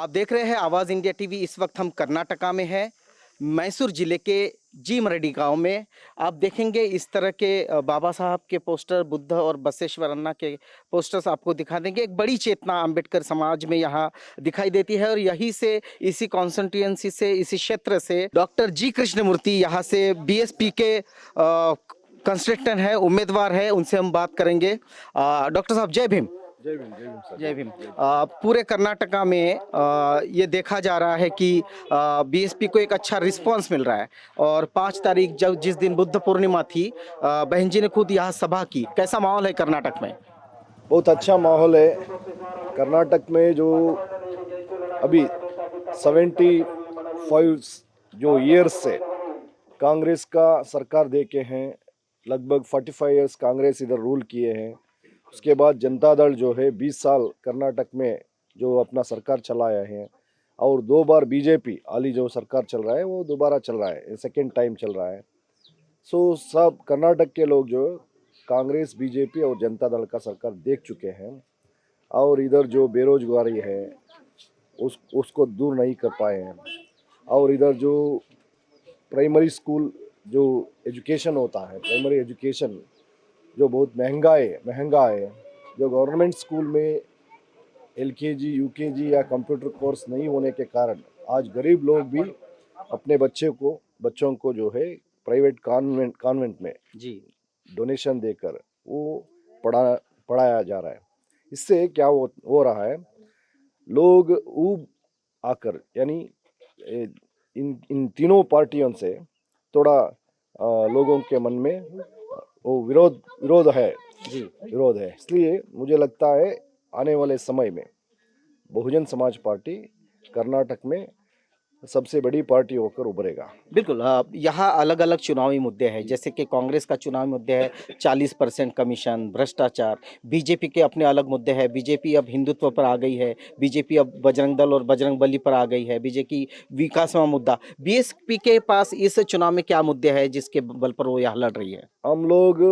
आप देख रहे हैं आवाज़ इंडिया टीवी। इस वक्त हम कर्नाटका में हैं, मैसूर जिले के जी मरडी गांव में। आप देखेंगे इस तरह के बाबा साहब के पोस्टर, बुद्ध और बसवेश्वर अन्ना के पोस्टर्स आपको दिखा देंगे। एक बड़ी चेतना अंबेडकर समाज में यहाँ दिखाई देती है और यहीं से, इसी कॉन्स्टिट्यूएंसी से, इसी क्षेत्र से डॉक्टर जी कृष्णमूर्ति यहाँ से बीएसपी के कंस्ट्रक्टर है, उम्मीदवार है। उनसे हम बात करेंगे। डॉक्टर साहब, जय भीम। जय भीम, जय भीम सर। जय भीम। पूरे कर्नाटका में ये देखा जा रहा है कि बीएसपी को एक अच्छा रिस्पांस मिल रहा है और 5 तारीख जब जिस दिन बुद्ध पूर्णिमा थी, बहन जी ने खुद यहाँ सभा की। कैसा माहौल है कर्नाटक में? बहुत अच्छा माहौल है कर्नाटक में। जो अभी 75 जो ईयर्स से कांग्रेस का सरकार देखे हैं, लगभग 45 ईयर्स कांग्रेस इधर रूल किए हैं। उसके बाद जनता दल जो है 20 साल कर्नाटक में जो अपना सरकार चलाया है, और 2 बार बीजेपी हाली जो सरकार चल रहा है वो दोबारा चल रहा है, सेकेंड टाइम चल रहा है। सो सब कर्नाटक के लोग जो कांग्रेस, बीजेपी और जनता दल का सरकार देख चुके हैं, और इधर जो बेरोजगारी है उसको दूर नहीं कर पाए हैं। और इधर जो प्राइमरी स्कूल जो एजुकेशन होता है, प्राइमरी एजुकेशन जो बहुत महंगा है। जो गवर्नमेंट स्कूल में एलकेजी, यूकेजी या कंप्यूटर कोर्स नहीं होने के कारण आज गरीब लोग भी अपने बच्चों को जो है प्राइवेट कॉन्वेंट में जी। डोनेशन देकर वो पढ़ाया जा रहा है। इससे क्या हो रहा है, लोग ऊब आकर, यानी इन तीनों पार्टियों से थोड़ा लोगों के मन में वो विरोध है। जी। विरोध है। इसलिए मुझे लगता है आने वाले समय में बहुजन समाज पार्टी कर्नाटक में सबसे बड़ी पार्टी होकर उभरेगा। बिल्कुल। यहाँ अलग अलग चुनावी मुद्दे हैं, जैसे कि कांग्रेस का चुनावी मुद्दे है 40% कमीशन, भ्रष्टाचार। बीजेपी के अपने अलग मुद्दे हैं। बीजेपी अब हिंदुत्व पर आ गई है, बीजेपी अब बजरंग दल और बजरंग बली पर आ गई है। बीजेपी विकास में मुद्दा, बीएसपी के पास इस चुनाव में क्या मुद्दे हैं जिसके बल पर वो यहाँ लड़ रही है? हम लोग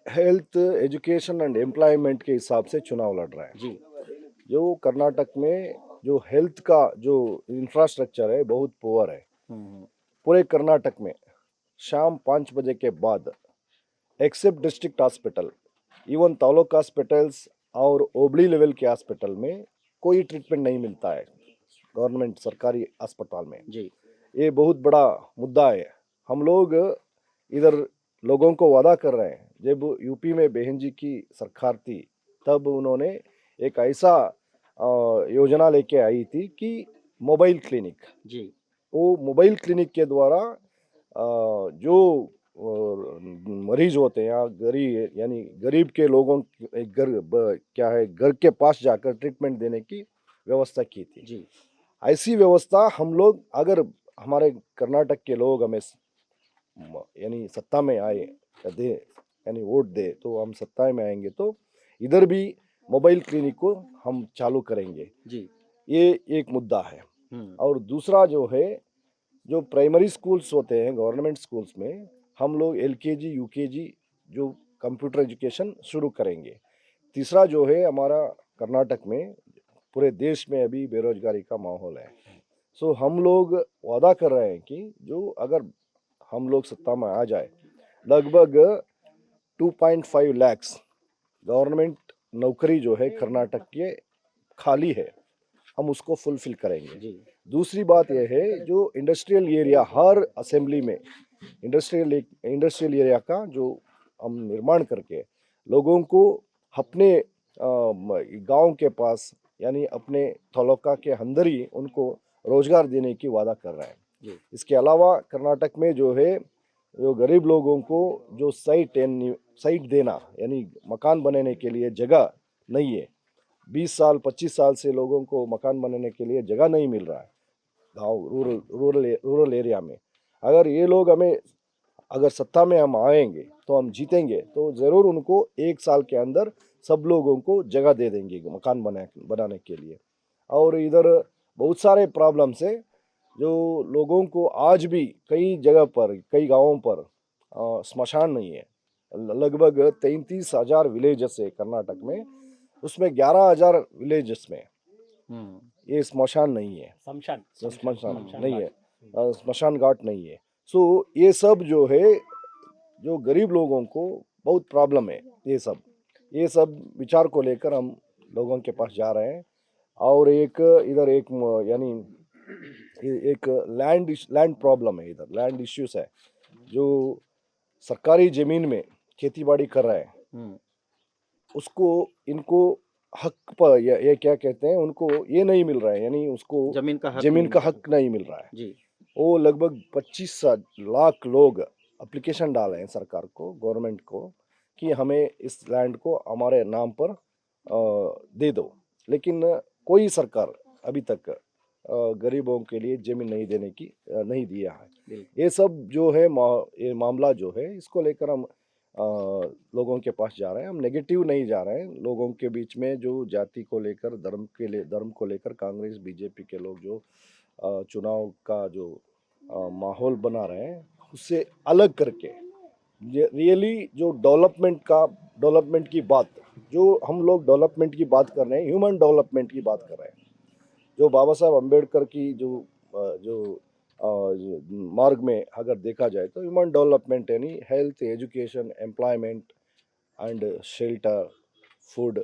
हेल्थ, एजुकेशन एंड एम्प्लॉयमेंट के हिसाब से चुनाव लड़ रहे हैं। जी। जो कर्नाटक में जो हेल्थ का जो इंफ्रास्ट्रक्चर है बहुत पुअर है। पूरे कर्नाटक में शाम 5 बजे के बाद except district hospital, even taluk hospitals और ओबली लेवल के हॉस्पिटल में कोई ट्रीटमेंट नहीं मिलता है गवर्नमेंट सरकारी अस्पताल में। जी। ये बहुत बड़ा मुद्दा है। हम लोग इधर लोगों को वादा कर रहे हैं, जब यूपी में बहन जी की सरकार थी तब उन्होंने एक ऐसा योजना लेके आई थी कि मोबाइल क्लिनिक। जी। वो मोबाइल क्लिनिक के द्वारा जो मरीज होते हैं या गरीब, यानी गरीब के लोगों घर के पास जाकर ट्रीटमेंट देने की व्यवस्था की थी। जी। ऐसी व्यवस्था हम लोग, अगर हमारे कर्नाटक के लोग हमें यानी सत्ता में आए दे, यानी वोट दे, तो हम सत्ता में आएंगे तो इधर भी मोबाइल क्लिनिक को हम चालू करेंगे। जी। ये एक मुद्दा है। और दूसरा जो है, जो प्राइमरी स्कूल्स होते हैं गवर्नमेंट स्कूल्स में, हम लोग एलकेजी, यूकेजी जो कंप्यूटर एजुकेशन शुरू करेंगे। तीसरा जो है, हमारा कर्नाटक में, पूरे देश में अभी बेरोजगारी का माहौल है। सो हम लोग वादा कर रहे हैं कि जो अगर हम लोग सत्ता में आ जाए, लगभग 2.5 लाख गवर्नमेंट नौकरी जो है कर्नाटक के खाली है, हम उसको फुलफिल करेंगे। जी। दूसरी बात यह है, जो इंडस्ट्रियल एरिया, हर असेंबली में इंडस्ट्रियल एरिया का जो हम निर्माण करके लोगों को अपने गांव के पास, यानी अपने तालुका के अंदर ही उनको रोजगार देने की वादा कर रहे हैं। जी। इसके अलावा कर्नाटक में जो है, जो गरीब लोगों को जो साइट देना, यानी मकान बनाने के लिए जगह नहीं है। 20 साल 25 साल से लोगों को मकान बनाने के लिए जगह नहीं मिल रहा है गाँव, रूरल एरिया में। अगर ये लोग अगर सत्ता में हम आएंगे तो हम जीतेंगे, तो ज़रूर उनको 1 साल के अंदर सब लोगों को जगह दे देंगे मकान बनाने के लिए। और इधर बहुत सारे प्रॉब्लम्स है, जो लोगों को आज भी कई जगह पर, कई गांवों पर स्मशान नहीं है। लगभग 33,000 विलेजेस है कर्नाटक में, उसमें 11,000 विलेजेस में ये स्मशान नहीं है, शमशान स्मशान शमशान नहीं घाट। है, स्मशान घाट नहीं है। सो ये सब जो है, जो गरीब लोगों को बहुत प्रॉब्लम है, ये सब विचार को लेकर हम लोगों के पास जा रहे हैं। और एक इधर एक यानी एक लैंड प्रॉब्लम है, इधर लैंड इश्यूज है। जो सरकारी जमीन में खेती बाड़ी कर रहे हैं, उसको इनको हक पर ये क्या कहते हैं, उनको ये नहीं मिल रहा है, यानी उसको जमीन का हक जमीन नहीं का मिल हक नहीं मिल रहा है। जी। वो लगभग 25 लाख लोग एप्लीकेशन डाले हैं सरकार को, गवर्नमेंट को, कि हमें इस लैंड को हमारे नाम पर दे दो। लेकिन कोई सरकार अभी तक गरीबों के लिए जमीन नहीं देने की नहीं दिया है। बिल्कुल। ये सब जो है ये मामला जो है, इसको लेकर हम लोगों के पास जा रहे हैं। हम नेगेटिव नहीं जा रहे हैं। लोगों के बीच में जो जाति को लेकर, धर्म को लेकर कांग्रेस बीजेपी के लोग जो चुनाव का जो माहौल बना रहे हैं, उससे अलग करके रियली जो डेवलपमेंट की बात, जो हम लोग डेवलपमेंट की बात कर रहे हैं, ह्यूमन डेवलपमेंट की बात कर रहे हैं, जो बाबा साहब अम्बेडकर की जो मार्ग में अगर देखा जाए तो ह्यूमन डेवलपमेंट यानी health, education, employment and shelter, food.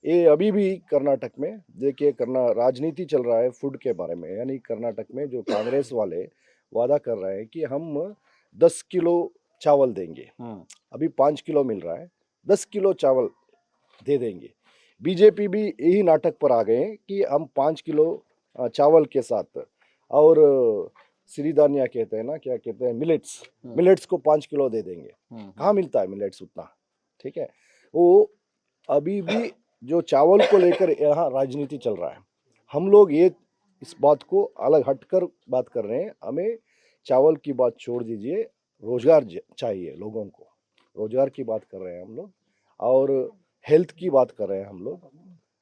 ये अभी भी कर्नाटक में देखिए, राजनीति चल रहा है फूड के बारे में। यानी कर्नाटक में जो कांग्रेस वाले वादा कर रहे हैं कि हम 10 किलो चावल देंगे, अभी 5 किलो मिल रहा है, 10 किलो चावल दे देंगे। बीजेपी भी यही नाटक पर आ गए हैं कि हम 5 किलो चावल के साथ, और सिरीधान्या कहते हैं ना, क्या कहते हैं, मिलेट्स को 5 किलो दे देंगे। कहाँ मिलता है मिलेट्स उतना? ठीक है, वो अभी भी जो चावल को लेकर यहाँ राजनीति चल रहा है। हम लोग ये इस बात को अलग हटकर बात कर रहे हैं। हमें चावल की बात छोड़ दीजिए, रोजगार चाहिए लोगों को। रोजगार की बात कर रहे हैं हम लोग, और हेल्थ की बात कर रहे हैं हम लोग,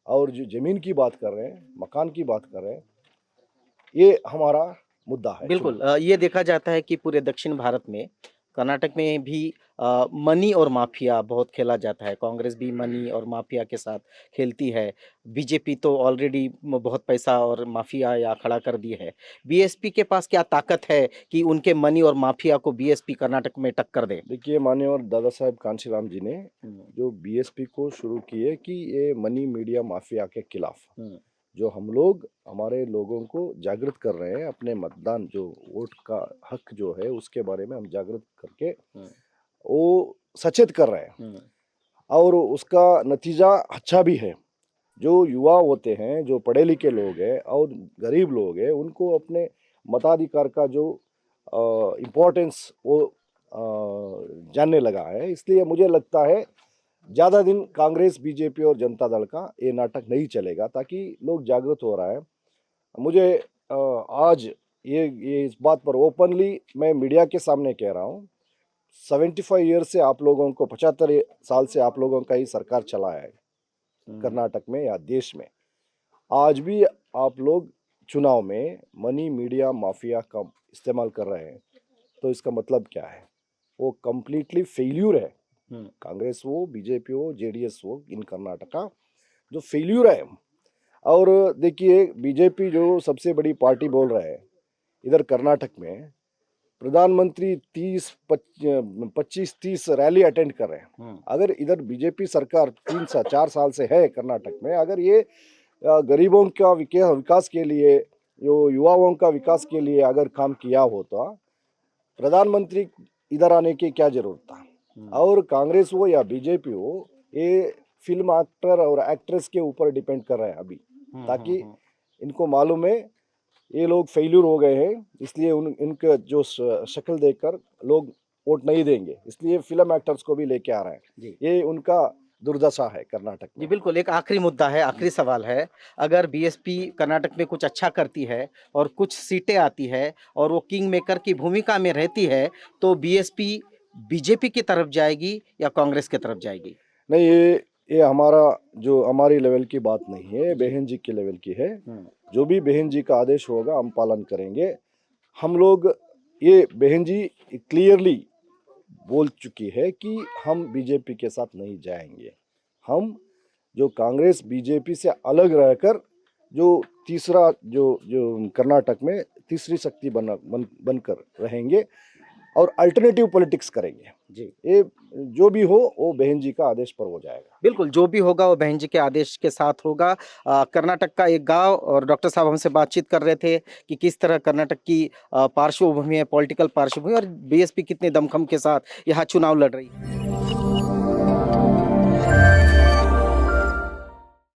और जो जमीन की बात कर रहे हैं, मकान की बात कर रहे हैं। ये हमारा मुद्दा है। बिल्कुल। ये देखा जाता है कि पूरे दक्षिण भारत में, कर्नाटक में भी मनी और माफिया बहुत खेला जाता है। कांग्रेस भी मनी और माफिया के साथ खेलती है। बीजेपी तो ऑलरेडी बहुत पैसा और माफिया या खड़ा कर दी है। बीएसपी के पास क्या ताकत है कि उनके मनी और माफिया को बीएसपी कर्नाटक में टक्कर दे? देखिए, माननीय और दादा साहेब कांशीराम जी ने जो बीएसपी को शुरू किए कि ये मनी मीडिया माफिया के खिलाफ जो हम लोग हमारे लोगों को जागृत कर रहे हैं, अपने मतदान जो वोट का हक जो है उसके बारे में हम जागृत करके वो सचेत कर रहे हैं। और उसका नतीजा अच्छा भी है। जो युवा होते हैं, जो पढ़े लिखे लोग हैं और गरीब लोग हैं, उनको अपने मताधिकार का जो इम्पोर्टेंस वो जानने लगा है। इसलिए मुझे लगता है ज़्यादा दिन कांग्रेस, बीजेपी और जनता दल का ये नाटक नहीं चलेगा, ताकि लोग जागृत हो रहा है। मुझे आज ये इस बात पर ओपनली मैं मीडिया के सामने कह रहा हूँ, 75 ईयर से आप लोगों को, 75 साल से आप लोगों का ही सरकार चला है कर्नाटक में या देश में। आज भी आप लोग चुनाव में मनी मीडिया माफिया का इस्तेमाल कर रहे हैं, तो इसका मतलब क्या है? वो कंप्लीटली फेल्यूर है। कांग्रेस हो, बीजेपी हो, जेडीएस हो, इन कर्नाटका जो फेल्यूर है। और देखिए, बीजेपी जो सबसे बड़ी पार्टी बोल रहा है इधर कर्नाटक में, प्रधानमंत्री 25-30 रैली अटेंड कर रहे हैं। अगर इधर बीजेपी सरकार 3 से 4 साल से है कर्नाटक में, अगर ये गरीबों का विकास के लिए, जो युवाओं का विकास के लिए अगर काम किया होता, प्रधानमंत्री इधर आने की क्या जरूरत था? और कांग्रेस हो या बीजेपी हो, ये फिल्म एक्टर और एक्ट्रेस के ऊपर डिपेंड कर रहे हैं अभी, ताकि इनको मालूम है ये लोग फेल्यूर हो गए हैं, इसलिए इनके जो शक्ल देखकर लोग वोट नहीं देंगे, इसलिए फिल्म एक्टर्स को भी लेके आ रहे हैं। ये उनका दुर्दशा है कर्नाटक जी में। बिल्कुल। एक आखिरी मुद्दा है, आखिरी सवाल है। अगर बीएसपी कर्नाटक में कुछ अच्छा करती है और कुछ सीटें आती है और वो किंग मेकर की भूमिका में रहती है, तो बीएसपी बीजेपी की तरफ जाएगी या कांग्रेस की तरफ जाएगी? नहीं, ये हमारी लेवल की बात नहीं है, बहन जी के लेवल की है। जो भी बहन जी का आदेश होगा हम पालन करेंगे। हम लोग, ये बहन जी क्लियरली बोल चुकी है कि हम बीजेपी के साथ नहीं जाएंगे। हम जो कांग्रेस बीजेपी से अलग रहकर जो तीसरा जो जो कर्नाटक में तीसरी शक्ति बनकर रहेंगे और अल्टरनेटिव पॉलिटिक्स करेंगे। जी ये जो भी हो वो बहन जी का आदेश पर हो जाएगा। बिल्कुल, जो भी होगा वो बहन जी के आदेश के साथ होगा। कर्नाटक का एक गाँव और डॉक्टर साहब हमसे बातचीत कर रहे थे कि किस तरह कर्नाटक की पार्श्वभूमि है, पॉलिटिकल पार्श्वभूमि और बीएसपी कितने दमखम के साथ यहाँ चुनाव लड़ रही है।